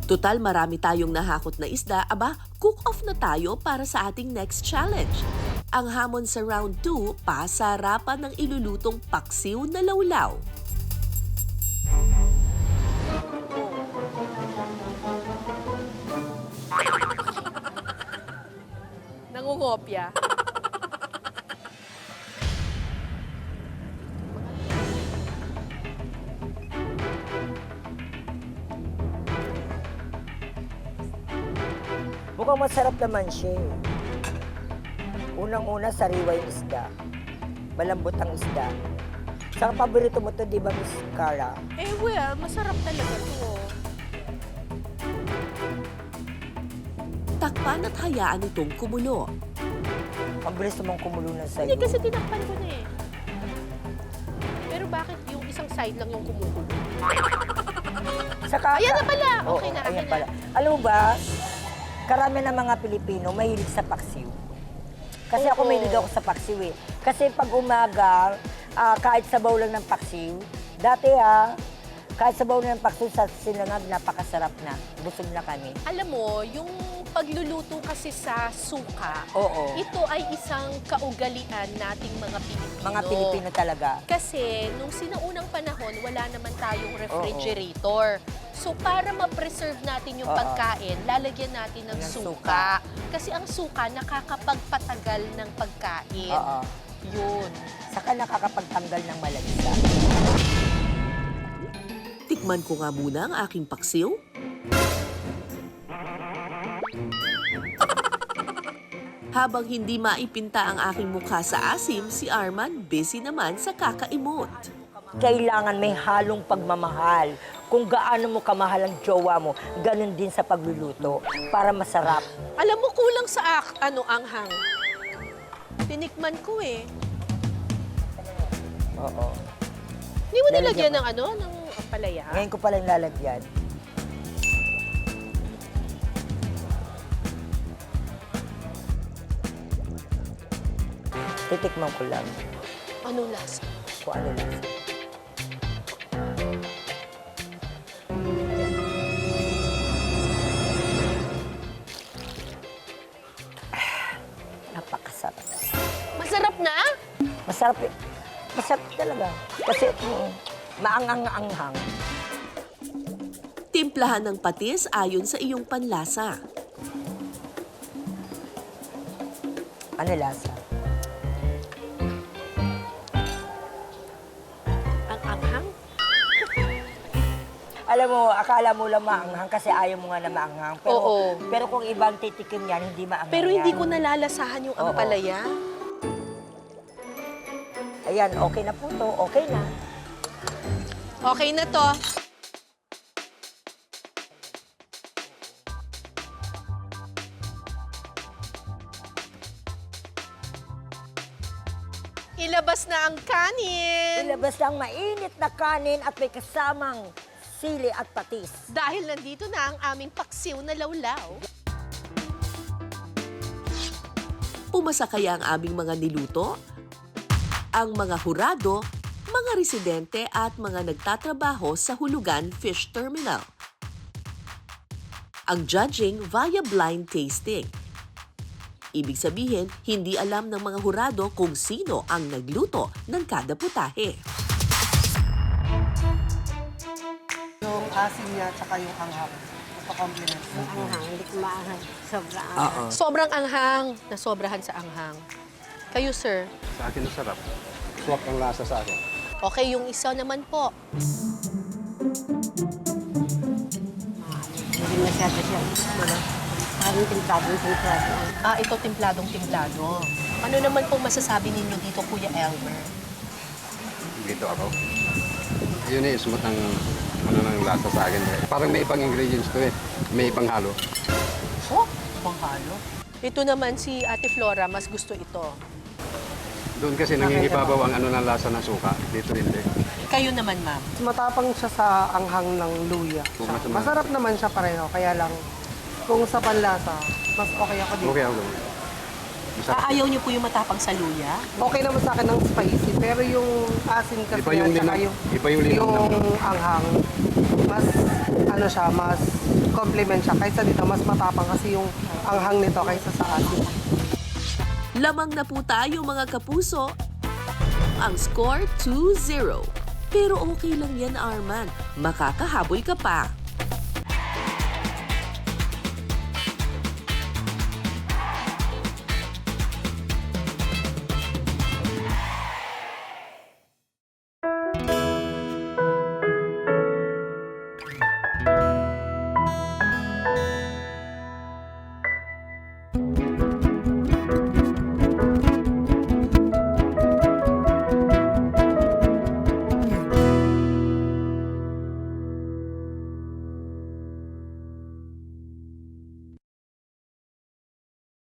Tutal marami tayong nahakot na isda, aba, cook-off na tayo para sa ating next challenge. Ang hamon sa round 2, pasarapan ng ilulutong paksiw na lawlaw. Nangungopya. Mukhang masarap naman siya eh. Unang-una, sariwa yung isda. Malambot ang isda. Saka paborito mo to, di ba, Miss Cara? Eh, well, masarap talaga to. Takpan at hayaan itong kumulo. Ang bilis namang kumulo na sa'yo. Hindi kasi tinakpan ko na eh. Pero bakit yung isang side lang yung kumukulo? Saka, Ayan na pala! Oo, Okay na, ayan akin pala. na. Alam mo ba, karami ng mga Pilipino mahilig sa paksiw. Kasi ako Oo. mahilig ako sa paksiw eh. Kasi pag umaga, kahit sabaw lang ng paksiw, dati kahit sabaw lang ng paksiw sa sinangag, napakasarap na. Busog na kami. Alam mo, yung pagluluto kasi sa suka, Oo. ito ay isang kaugalian nating mga Pilipino. Mga Pilipino talaga. Kasi nung sinaunang panahon, wala naman tayong refrigerator. So para ma-preserve natin yung Oo. pagkain, lalagyan natin ng Ng suka. Kasi ang suka nakakapagpatagal ng pagkain. Oo. Yun. Saka nakakapagtanggal ng malansa. Tikman ko nga muna ang aking paksiw. Habang hindi maipinta ang aking mukha sa asim, si Arman busy naman sa kakaimot. Kailangan may halong pagmamahal. Kung gaano mo kamahal ang jowa mo, ganun din sa pagluluto para masarap. Alam mo, kulang sa anghang. Tinikman ko eh. Oo. Hindi mo Lalagyan nilagyan mo. ng palaya? Ngayon ko pala yung lalagyan. Titikman ko lang Anong lasa? kung ano lang. Napakasarap. Masarap na? Masarap eh. Masarap talaga. Kasi maangang-anghang. Timplahan ng patis ayon sa iyong panlasa. Ano lasa? Ang anghang? Alam mo, akala mo lang maanghang kasi ayaw mo nga na maanghang. Pero, Oo. pero kung ibang titikim yan, hindi maanghang Pero hindi yan. ko nalalasahan yung Oo. ampalaya. Ayan, okay na po to. Okay na. Okay na to. Ilabas na ang kanin. Ilabas lang mainit na kanin at may kasamang sili at patis. Dahil nandito na ang aming paksiw na lawlaw. Pumasa kaya ang aming mga niluto? Ang mga hurado, mga residente at mga nagtatrabaho sa Hulugan Fish Terminal. Ang judging via blind tasting. Ibig sabihin, hindi alam ng mga hurado kung sino ang nagluto ng kada putahe. Yung asin niya at yung anghang. Pa-compliment. Anghang, hindi ko maanghang. Sobra Oo. anghang. Sobrang anghang. Nasobrahan sa anghang. Kayo, sir. Sa akin masarap. Swak ang lasa sa akin. Okay, yung isa naman po. Hindi masyado siya. Parang timplado. Ito timpladong-timplado. Ano naman pong masasabi ninyo dito, Kuya Elmer? Dito ako. Yun eh, smooth ang ng lasa sa akin. Parang may ibang ingredients to eh. May ibang halo. Oh, panghalo. Ito naman si Ate Flora, mas gusto ito. Doon kasi nangingibabaw ang ng lasa ng suka. Dito hindi. Kayo naman, ma'am. Matapang siya sa anghang ng luya. Masarap naman siya pareho. Kaya lang, kung sa panlasa, mas okay ako dito. Okay ako. Masarap. Ayaw niyo po yung matapang sa luya? Okay naman sa akin ng spicy, pero yung asin kasi Iba yung at saka linaw. Iba yung linaw yung ng- anghang, mas ano siya, mas complement siya. Kaysa dito, mas matapang kasi yung anghang nito kaysa sa atin. Lamang na po tayo mga kapuso. Ang score 2-0. Pero okay lang yan, Arman. Makakahabol ka pa.